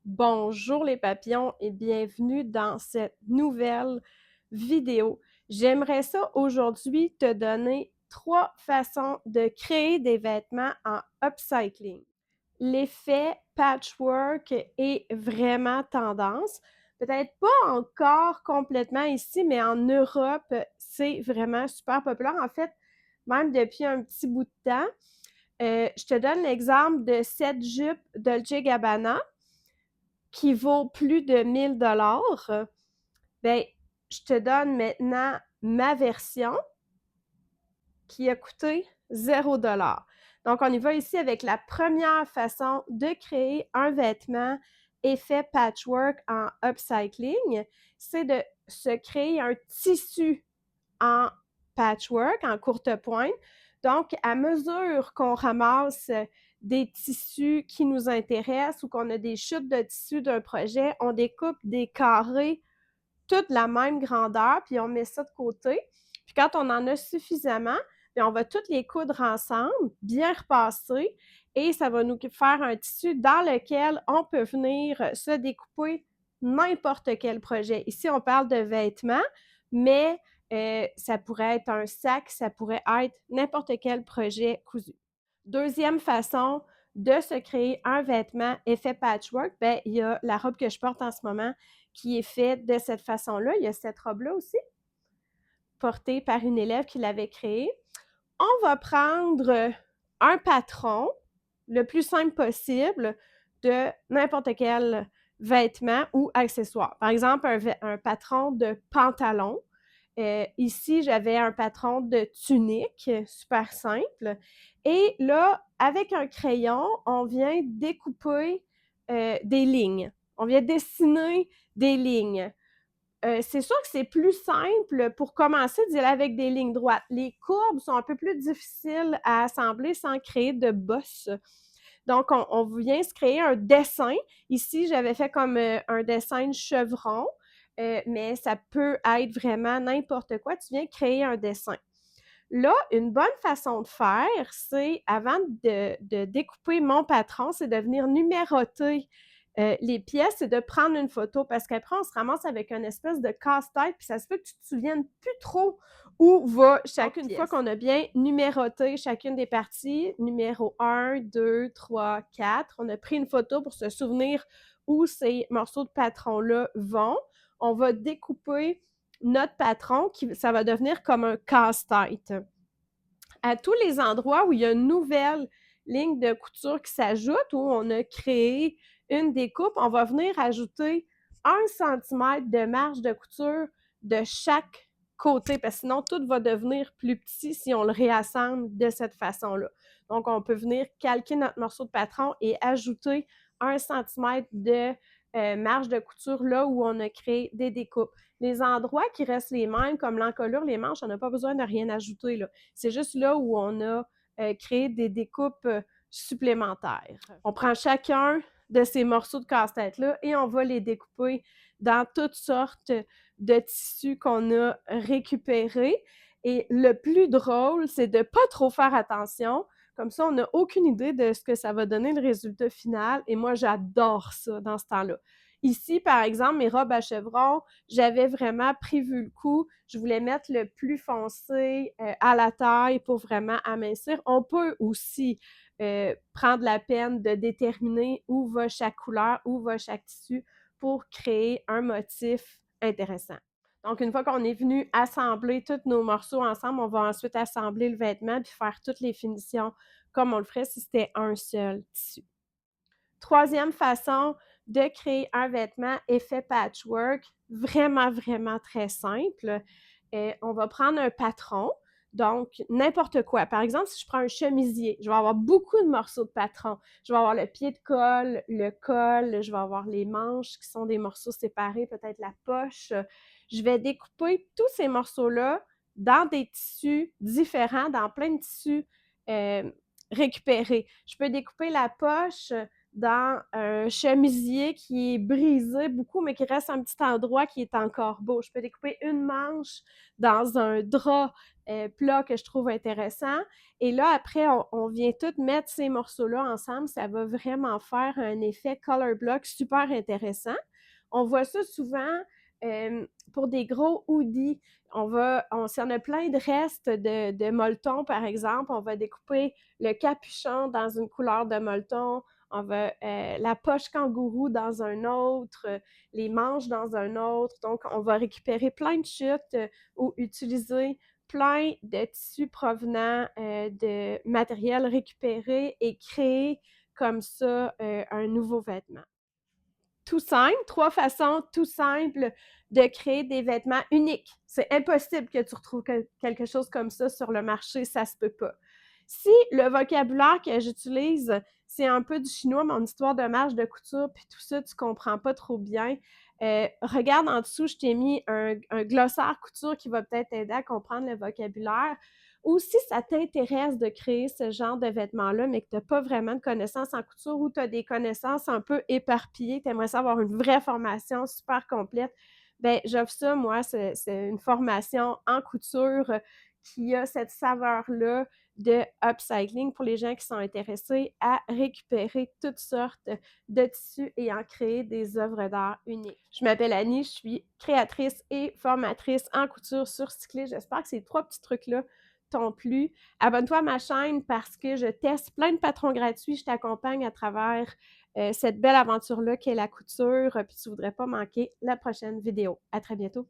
Bonjour les papillons et bienvenue dans cette nouvelle vidéo. J'aimerais ça aujourd'hui te donner 3 façons de créer des vêtements en upcycling. L'effet patchwork est vraiment tendance. Peut-être pas encore complètement ici, mais en Europe, c'est vraiment super populaire. En fait, même depuis un petit bout de temps. Je te donne l'exemple de cette jupe Dolce Gabbana qui vaut plus de 1000 $. Ben, je te donne maintenant ma version qui a coûté 0 $. Donc, on y va ici avec la première façon de créer un vêtement effet patchwork en upcycling. C'est de se créer un tissu en patchwork, en courte pointe. Donc, à mesure qu'on ramasse des tissus qui nous intéressent ou qu'on a des chutes de tissus d'un projet, on découpe des carrés toutes la même grandeur, puis on met ça de côté. Puis quand on en a suffisamment, bien, on va toutes les coudre ensemble, bien repasser, et ça va nous faire un tissu dans lequel on peut venir se découper n'importe quel projet. Ici, on parle de vêtements, mais ça pourrait être un sac, ça pourrait être n'importe quel projet cousu. Deuxième façon de se créer un vêtement effet patchwork, bien, il y a la robe que je porte en ce moment qui est faite de cette façon-là. Il y a cette robe-là aussi, portée par une élève qui l'avait créée. On va prendre un patron, le plus simple possible, de n'importe quel vêtement ou accessoire. Par exemple, un patron de pantalon. Ici, j'avais un patron de tunique, super simple. Et là, avec un crayon, on vient découper des lignes. On vient dessiner des lignes. C'est sûr que c'est plus simple pour commencer d'y aller avec des lignes droites. Les courbes sont un peu plus difficiles à assembler sans créer de bosses. Donc, on vient se créer un dessin. Ici, j'avais fait comme un dessin de chevron, mais ça peut être vraiment n'importe quoi. Tu viens créer un dessin. Là, une bonne façon de faire, c'est avant de découper mon patron, c'est de venir numéroter les pièces et de prendre une photo parce qu'après, on se ramasse avec une espèce de casse-tête puis ça se peut que tu te souviennes plus trop où va chaque pièce. Une fois qu'on a bien numéroté chacune des parties, numéro 1, 2, 3, 4, on a pris une photo pour se souvenir où ces morceaux de patron-là vont. On va découper notre patron, ça va devenir comme un casse-tête. À tous les endroits où il y a une nouvelle ligne de couture qui s'ajoute, où on a créé une découpe, on va venir ajouter 1 cm de marge de couture de chaque côté, parce que sinon tout va devenir plus petit si on le réassemble de cette façon-là. Donc, on peut venir calquer notre morceau de patron et ajouter 1 cm de marge de couture là où on a créé des découpes. Les endroits qui restent les mêmes, comme l'encolure, les manches, on n'a pas besoin de rien ajouter, là. C'est juste là où on a créé des découpes supplémentaires. On prend chacun de ces morceaux de casse-tête-là et on va les découper dans toutes sortes de tissus qu'on a récupérés. Et le plus drôle, c'est de ne pas trop faire attention. Comme ça, on n'a aucune idée de ce que ça va donner le résultat final. Et moi, j'adore ça dans ce temps-là. Ici, par exemple, mes robes à chevrons, j'avais vraiment prévu le coup. Je voulais mettre le plus foncé à la taille pour vraiment amincir. On peut aussi prendre la peine de déterminer où va chaque couleur, où va chaque tissu pour créer un motif intéressant. Donc, une fois qu'on est venu assembler tous nos morceaux ensemble, on va ensuite assembler le vêtement puis faire toutes les finitions comme on le ferait si c'était un seul tissu. Troisième façon de créer un vêtement effet patchwork, vraiment, vraiment très simple. On va prendre un patron, donc n'importe quoi. Par exemple, si je prends un chemisier, je vais avoir beaucoup de morceaux de patron. Je vais avoir le pied de colle, le col, je vais avoir les manches qui sont des morceaux séparés, peut-être la poche. Je vais découper tous ces morceaux-là dans des tissus différents, dans plein de tissus récupérés. Je peux découper la poche dans un chemisier qui est brisé beaucoup, mais qui reste un petit endroit qui est encore beau. Je peux découper une manche dans un drap plats que je trouve intéressants. Et là, après, on vient tout mettre ces morceaux-là ensemble. Ça va vraiment faire un effet color block super intéressant. On voit ça souvent pour des gros hoodies. Si on a plein de restes de molleton, par exemple, on va découper le capuchon dans une couleur de molleton, on va la poche kangourou dans un autre, les manches dans un autre. Donc, on va récupérer plein de chutes ou utiliser plein de tissus provenant de matériel récupéré et créer comme ça un nouveau vêtement. Tout simple, 3 façons tout simples de créer des vêtements uniques. C'est impossible que tu retrouves quelque chose comme ça sur le marché, ça se peut pas. Si le vocabulaire que j'utilise, c'est un peu du chinois, mon histoire de marche de couture, puis tout ça, tu comprends pas trop bien, regarde en dessous, je t'ai mis un glossaire couture qui va peut-être t'aider à comprendre le vocabulaire. Ou si ça t'intéresse de créer ce genre de vêtements-là, mais que tu n'as pas vraiment de connaissances en couture ou tu as des connaissances un peu éparpillées, tu aimerais ça avoir une vraie formation super complète, bien, j'offre ça, moi, c'est une formation en couture qui a cette saveur-là de upcycling pour les gens qui sont intéressés à récupérer toutes sortes de tissus et en créer des œuvres d'art uniques. Je m'appelle Annie, je suis créatrice et formatrice en couture sur Cyclé. J'espère que ces 3 petits trucs-là t'ont plu. Abonne-toi à ma chaîne parce que je teste plein de patrons gratuits. Je t'accompagne à travers cette belle aventure-là qu'est la couture. Puis tu ne voudrais pas manquer la prochaine vidéo. À très bientôt.